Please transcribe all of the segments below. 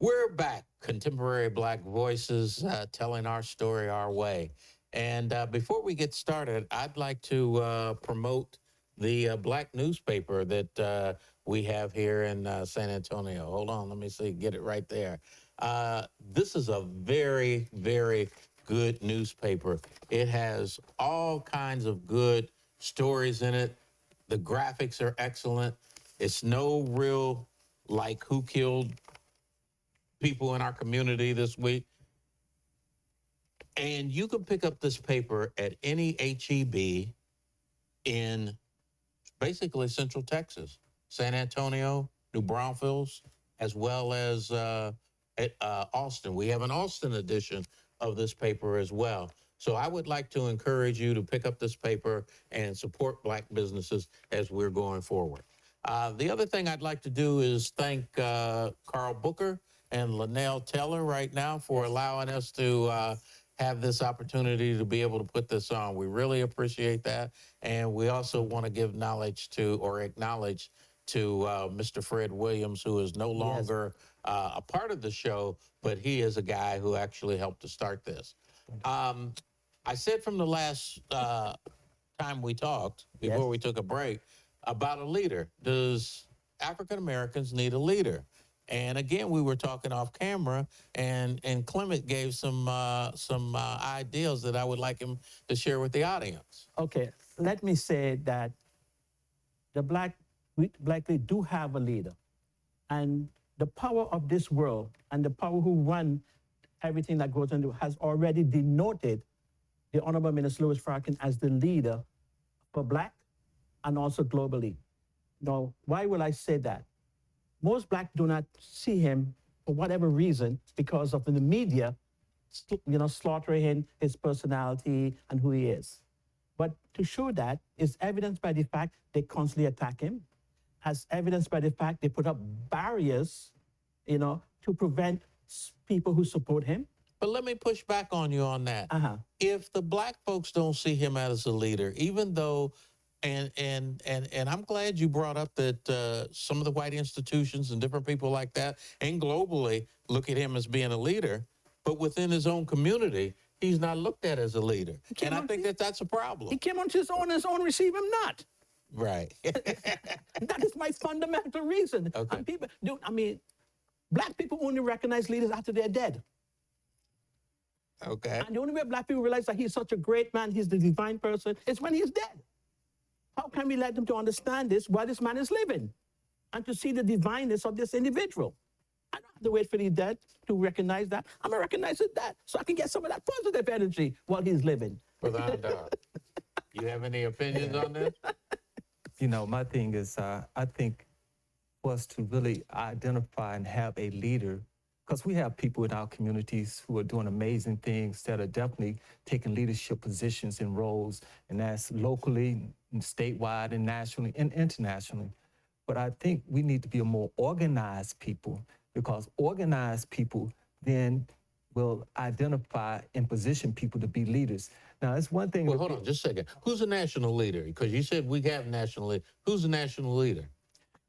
We're back, contemporary Black voices telling our story our way. And before we get started, I'd like to promote the Black newspaper that we have here in San Antonio. Hold on, let me see, get it right there. This is a very, very good newspaper. It has all kinds of good stories in it. The graphics are excellent. It's no real like who killed people in our community this week. And you can pick up this paper at any HEB in basically Central Texas, San Antonio, New Braunfels, as well as at Austin. We have an Austin edition of this paper as well. So I would like to encourage you to pick up this paper and support Black businesses as we're going forward. The other thing I'd like to do is thank Carl Booker and Linnell Teller right now for allowing us to have this opportunity to be able to put this on. We really appreciate that. And we also want to give knowledge to or acknowledge to Mr. Fred Williams, who is no longer a part of the show, but he is a guy who actually helped to start this. I said from the last time we talked, before we took a break, about a leader. Does African Americans need a leader? And again, we were talking off camera, and Clement gave some ideas that I would like him to share with the audience. Okay, let me say that the black they do have a leader, and the power of this world and the power who run everything that goes into has already denoted the Honorable Minister Louis Farrakhan as the leader for Black and also globally. Now, why will I say that? Most Black do not see him for whatever reason because of the media, slaughtering his personality and who he is. But to show that is evidenced by the fact they constantly attack him, as evidenced by the fact they put up barriers, to prevent people who support him. But let me push back on you on that. If the Black folks don't see him as a leader, even though, and I'm glad you brought up that some of the white institutions and different people like that, and globally look at him as being a leader, but within his own community, he's not looked at as a leader. And I think that's a problem. He came onto his own, receive him not. Right. That is my fundamental reason. Okay. And people, Black people only recognize leaders after they're dead. Okay. And the only way Black people realize that he's such a great man, he's the divine person, is when he's dead. How can we let them to understand this while this man is living and to see the divineness of this individual? I don't have to wait for the dead to recognize that. I'm going to recognize his death so I can get some of that positive energy while he's living. Without doubt. You have any opinions on this? My thing is, I think for us to really identify and have a leader, because we have people in our communities who are doing amazing things that are definitely taking leadership positions and roles, and that's locally, and statewide, and nationally, and internationally. But I think we need to be a more organized people, because organized people then will identify and position people to be leaders. Now, it's one thing. Well, hold on just a second. Who's a national leader? Because you said we have national leader. Who's a national leader?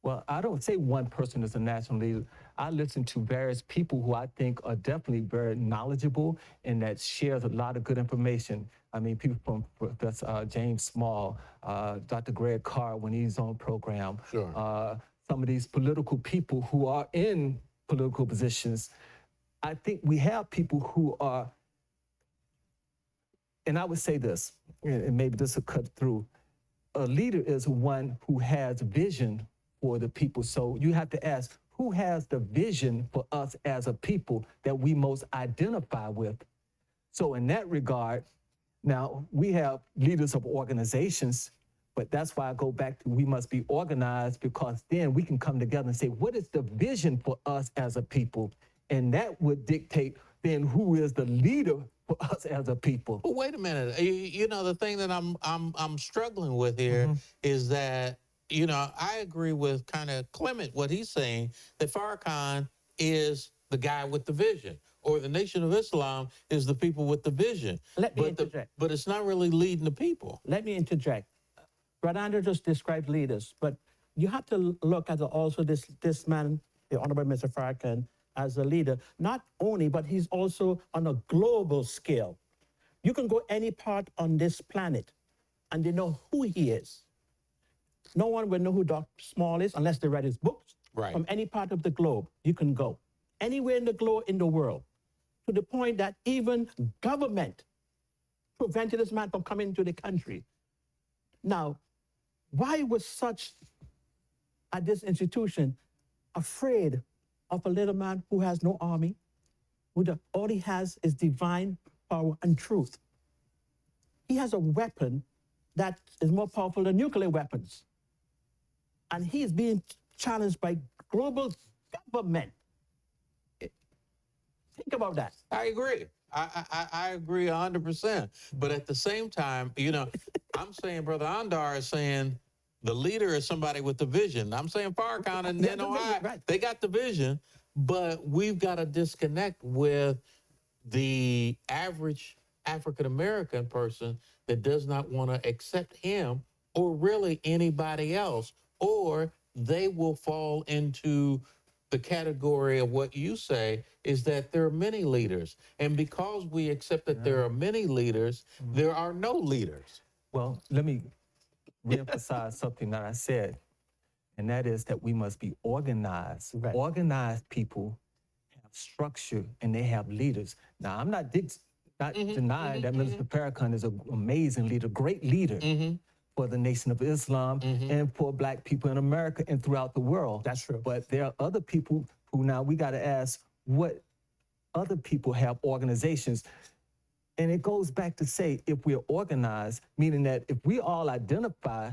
Well, I don't say one person is a national leader. I listen to various people who I think are definitely very knowledgeable and that shares a lot of good information. I mean, people from Professor James Small, Dr. Greg Carr when he's on program. Sure. Some of these political people who are in political positions. I think we have people who are, and I would say this, and maybe this will cut through. A leader is one who has vision for the people. So you have to ask, who has the vision for us as a people that we most identify with? So in that regard, now we have leaders of organizations, but that's why I go back to we must be organized, because then we can come together and say, what is the vision for us as a people? And that would dictate then who is the leader for us as a people. Well, wait a minute. The thing that I'm struggling with here is that, I agree with kind of Clement, what he's saying, that Farrakhan is the guy with the vision, or the Nation of Islam is the people with the vision. Let me interject. But it's not really leading the people. Let me interject. Brother Andrew just described leaders, but you have to look at also this man, the Honorable Mr. Farrakhan, as a leader, not only, but he's also on a global scale. You can go any part on this planet and they know who he is. No one will know who Dr. Small is unless they read his books. Right. From any part of the globe, you can go. Anywhere in the globe, in the world, to the point that even government prevented this man from coming to the country. Now, why was such at this institution afraid of a little man who has no army, all he has is divine power and truth? He has a weapon that is more powerful than nuclear weapons. And he's being challenged by global government. Think about that. I agree. I agree 100%. But at the same time, you know, I'm saying Brother Andar is saying the leader is somebody with the vision. I'm saying Farrakhan and NOI, right. they got the vision, but we've got to disconnect with the average African-American person that does not want to accept him or really anybody else, or they will fall into the category of what you say is that there are many leaders. And because we accept that there are many leaders, there are no leaders. Well, let me reemphasize something that I said, and that is that we must be organized. Right. Organized people have structure and they have leaders. Now, I'm not denying that Minister Farrakhan is an amazing leader, great leader for the Nation of Islam and for Black people in America and throughout the world. That's true. But there are other people who now we got to ask what other people have organizations. And it goes back to say, if we're organized, meaning that if we all identify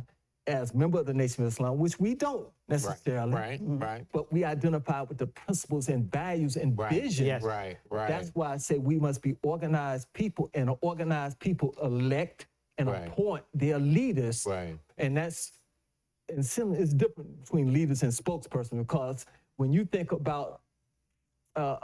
as member of the Nation of Islam, which we don't necessarily, Right. but we identify with the principles and values and vision. Yes. Right. That's why I say we must be organized people, and organized people elect and appoint their leaders. Right. And that's, and similar, it's different between leaders and spokesperson, because when you think about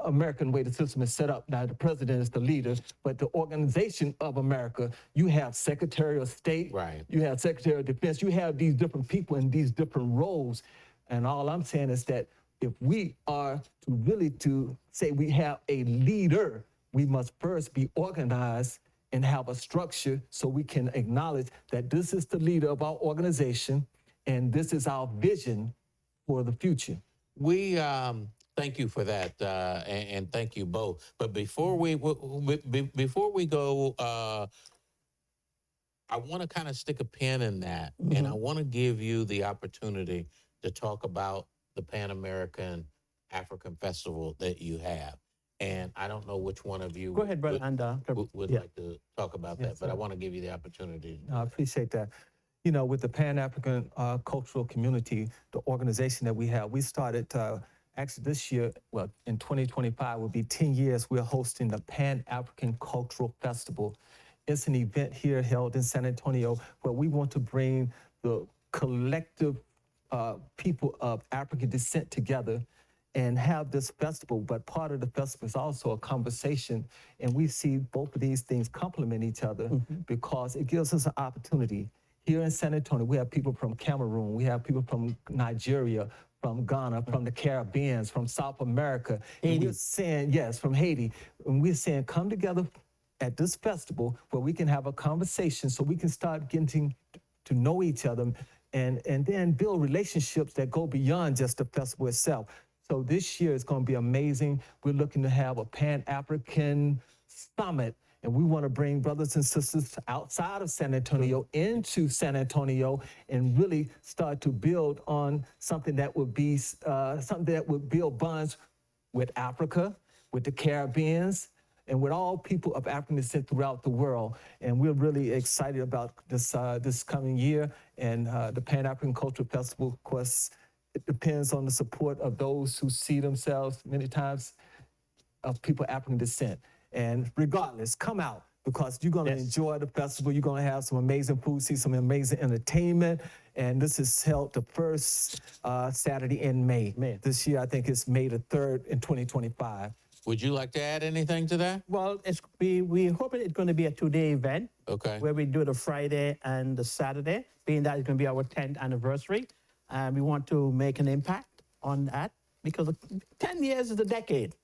American way the system is set up, now the president is the leader, but the organization of America, you have Secretary of State, you have Secretary of Defense, you have these different people in these different roles. And all I'm saying is that if we are to really to say we have a leader, we must first be organized and have a structure so we can acknowledge that this is the leader of our organization and this is our vision for the future. We thank you for that, and thank you both. But before we go, I want to kind of stick a pin in that, and I want to give you the opportunity to talk about the Pan American African Festival that you have. And I don't know which one of you Go ahead, Brother Andar. would like to talk about that, but I want to give you the opportunity. I appreciate that. You know, with the Pan-African Cultural Community, the organization that we have, we started actually this year, well, in 2025 will be 10 years, we're hosting the Pan-African Cultural Festival. It's an event here held in San Antonio where we want to bring the collective people of African descent together and have this festival, but part of the festival is also a conversation, and we see both of these things complement each other because it gives us an opportunity. Here in San Antonio, we have people from Cameroon, we have people from Nigeria, from Ghana, from the Caribbean, from South America. And we're saying, yes, from Haiti. And we're saying, come together at this festival where we can have a conversation so we can start getting to know each other and then build relationships that go beyond just the festival itself. So this year is going to be amazing. We're looking to have a Pan-African summit, and we want to bring brothers and sisters outside of San Antonio into San Antonio and really start to build on something that would be something that would build bonds with Africa, with the Caribbeans, and with all people of African descent throughout the world. And we're really excited about this this coming year. And the Pan-African Cultural Festival, of course, it depends on the support of those who see themselves many times of people of African descent. And regardless, come out because you're going to enjoy the festival. You're going to have some amazing food, see some amazing entertainment. And this is held the first Saturday in May. This year, I think it's May the 3rd in 2025. Would you like to add anything to that? Well, we're hoping it's going to be a two-day event. Okay. Where we do the Friday and the Saturday, being that it's going to be our 10th anniversary. And we want to make an impact on that. because 10 years is a decade.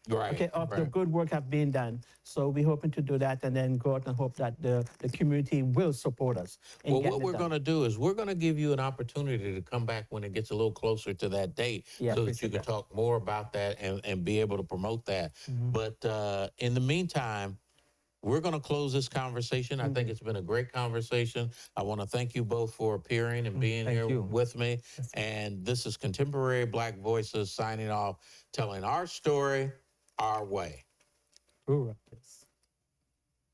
Right. Okay, of the right. good work have been done. So we're hoping to do that and then go out and hope that the community will support us in Well, getting what it we're done. going to do is we're going to give you an opportunity to come back when it gets a little closer to that date Yeah, so that you appreciate can that. talk more about that and be able to promote that. But in the meantime, we're going to close this conversation. I think it's been a great conversation. I want to thank you both for appearing and being Thank here you. with me. And this is Contemporary Black Voices signing off, telling our story our way. Ooh, yes.